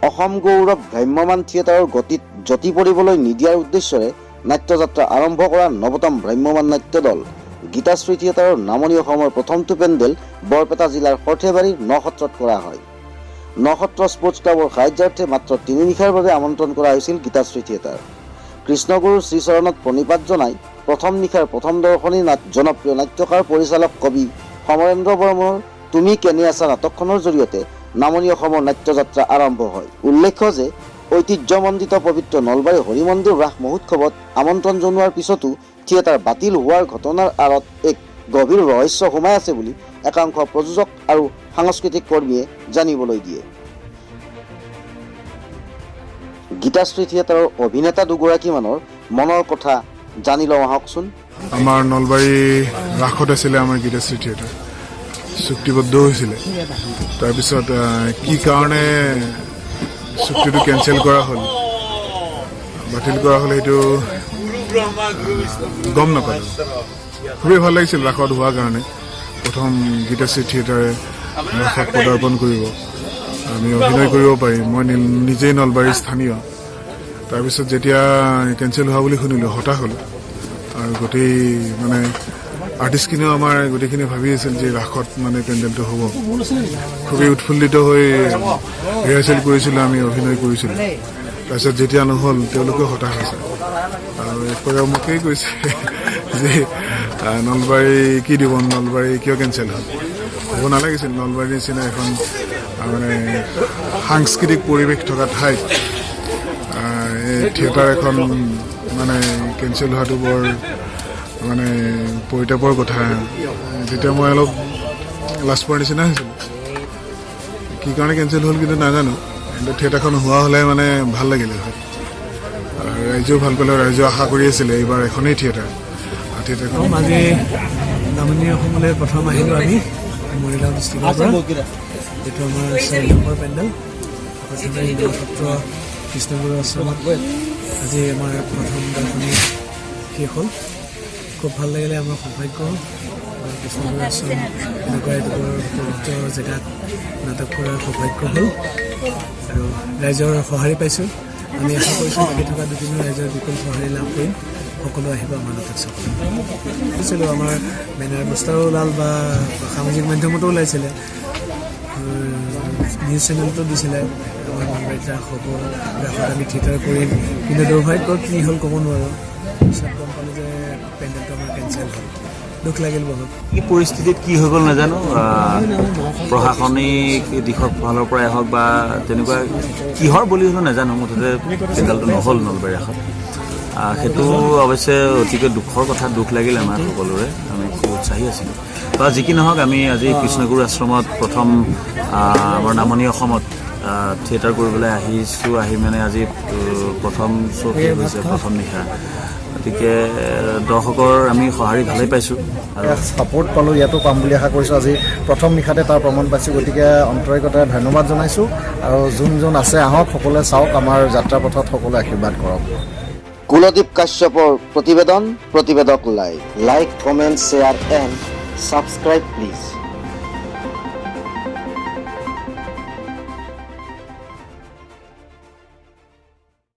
অসম গৌৰৱ ভ্ৰাম্যমান থিয়েটাৰৰ গতিত জ্যোতি পৰিবলৈ নিদিয়াৰ উদ্দেশ্যৰে নাট্যযাত্ৰা আৰম্ভ কৰা নৱতম ভ্ৰাম্যমান নাট্য দল গীতাশ্ৰী থিয়েটাৰৰ নামনি অসমৰ প্ৰথমটো পেণ্ডেল বৰপেটা জিলাৰ সৰ্থেবাৰীৰ নসত্ৰত কৰা হয়। নসত্ৰ স্পৰ্টছ ক্লাবৰ সাহায্যাৰ্থে মাত্ৰ 3 নিশাৰ বাবে আমন্ত্ৰণ কৰা হৈছিল গীতাশ্ৰী থিয়েটাৰ। কৃষ্ণগুৰুৰ শ্ৰীচৰণত প্ৰণিপাত জনাই প্ৰথম নিশাৰ প্ৰথম দৰ্শনী জনপ্ৰিয় নাট্যকাৰ পৰিচালক কবি সমৰেন্দ্ৰ বৰ্মনৰ তুমি কেনে আছা নাটকখনৰ জৰিয়তে নামনি অসমৰ নাট্যযাত্ৰা আৰম্ভ হয়। উল্লেখ্য যে ঐতিহ্যমণ্ডিত পবিত্ৰ নলবাৰী হৰি মন্দিৰ ৰাস মহোৎসৱত আমন্ত্ৰণ জনোৱাৰ পিছতো থিয়েটাৰ বাতিল হোৱাৰ ঘটনাৰ আঁৰত এক গভীৰ ৰহস্য সোমাই আছে বুলি একাংশ প্ৰযোজক আৰু সাংস্কৃতিক কৰ্মীয়ে জানিবলৈ দিয়ে। গীতাশ্ৰী থিয়েটাৰৰ অভিনেতা দুগৰাকীমানৰ মনৰ কথা জানি লওঁ আহকচোন। আমাৰ নলবাৰী ৰাসত আছিলে আমাৰ গীতাশ্ৰী থিয়েটাৰ, চুক্তিবদ্ধ হৈছিলে। তাৰপিছত কি কাৰণে চুক্তিটো কেঞ্চেল কৰা হ'ল, বাতিল কৰা হ'ল, সেইটো গম নাপালোঁ। খুবেই ভাল লাগিছিল ৰাসত হোৱাৰ কাৰণে। প্ৰথম গীতাশ্ৰী থিয়েটাৰে ৰাসত পদাৰ্পণ কৰিব, আমি অভিনয় কৰিব পাৰিম। মই নিজেই নলবাৰীৰ স্থানীয়। তাৰপিছত যেতিয়া কেঞ্চেল হোৱা বুলি শুনিলোঁ, হতাশ হ'লোঁ। আৰু গোটেই মানে আৰ্টিষ্টখিনিও আমাৰ গোটেইখিনি ভাবি আছিল যে ৰাসত মানে পেণ্ডেলটো হ'ব। খুবেই উৎফুল্লিত হৈ ৰিহাৰ্চেল কৰিছিলোঁ, আমি অভিনয় কৰিছিলোঁ। তাৰপিছত যেতিয়া নহ'ল তেওঁলোকেও হতাশ হৈছে আৰু এক প্ৰকাৰ মোকেই কৈছে যে নলবাৰী কি দিব, নলবাৰী কিয় কেঞ্চেল হ'ল, হ'ব নালাগিছিল। নলবাৰীৰ নিচিনা এখন মানে সাংস্কৃতিক পৰিৱেশ থকা ঠাইত থিয়েটাৰ এখন মানে কেঞ্চেল হোৱাটো বৰ মানে পৰিতাপৰ কথা। তেতিয়া মই অলপ লাজ পোৱাৰ নিচিনা হৈছিলোঁ। কি কাৰণে কেঞ্চেল হ'ল কিন্তু নাজানো, কিন্তু থিয়েটাৰখন হোৱা হ'লে মানে ভাল লাগিলে হয়। ৰাইজেও ভাল পালে, ৰাইজেও আশা কৰি আছিলে এইবাৰ এখনেই থিয়েটাৰ। থিয়েটাৰখন আজি নামনি অসমলৈ প্ৰথম আহিলোঁ আমি মৰিগাঁও ডিষ্ট্ৰিক্টৰ পৰা। এইটো আমাৰ 4 নম্বৰ পেণ্ডেল সত্ৰ কৃষ্ণগুৰু আশ্ৰমত আজি আমাৰ প্ৰথম দৰ্শনী শেষ হ'ল। খুব ভাল লাগিলে। আমাৰ সৌভাগ্য কৃষ্ণগুৰু আশ্ৰম এনেকুৱা এডোখৰ পবিত্ৰ জেগাত নাটক কৰাৰ সৌভাগ্য হ'ল আৰু ৰাইজৰ সঁহাৰি পাইছোঁ। আমি আশা কৰিছোঁ বাকী থকা 2-3 ৰাইজৰ বিপুল সঁহাৰি লাভ কৰিম। সকলো আহিব আমাৰ নাটক চাবলৈ। কৈছিলোঁ আমাৰ বেনাৰ পোষ্টাৰো ওলাল বা সামাজিক মাধ্যমতো ওলাইছিলে, নিউজ চেনেলতো দিছিলে আমাৰ নলবাৰীত ৰাস হ'ব, ৰাসত আমি থিয়েটাৰ কৰিম। কিন্তু দুৰ্ভাগ্য কি হ'ল ক'ব নোৱাৰোঁ। পিছত গম পালোঁ যে পেণ্ডেলটো আমাৰ কেঞ্চেল হ'ল। দুখ লাগিল বহুত। এই পৰিস্থিতিত কি হৈ গ'ল নাজানো, প্ৰশাসনিক দিশৰ ফালৰ পৰাই হওক বা তেনেকুৱা কিহৰ বলি হ'লেও নাজানো, মুঠতে পেণ্ডেলটো নহ'ল নলবাৰী ৰাসত। সেইটো অৱশ্যে অতিকৈ দুখৰ কথা, দুখ লাগিল আমাৰ সকলোৰে। আমি খুব উৎসাহী আছিলোঁ। বা যি কি নহওক, আমি আজি কৃষ্ণগুৰু আশ্ৰমত প্ৰথম আমাৰ নামনি অসমত থিয়েটাৰ কৰিবলৈ আহিছোঁ। আহি মানে আজি প্ৰথম শ্ব' শেষ হৈছে, প্ৰথম নিশা। গতিকে দৰ্শকৰ আমি সঁহাৰি ভালেই পাইছোঁ আৰু ছাপোৰ্ট পালোঁ, ইয়াতো পাম বুলি আশা কৰিছোঁ। আজি প্ৰথম নিশাতে তাৰ প্ৰমাণ পাইছোঁ। গতিকে অন্তৰিকতাৰে ধন্যবাদ জনাইছোঁ আৰু যোন আছে আহক, সকলোৱে চাওক, আমাৰ যাত্ৰা পথত সকলোৱে আশীৰ্বাদ কৰক। কুলদীপ কাশ্যপৰ প্ৰতিবেদন, প্ৰতিবেদক live, comment, share and subscribe please.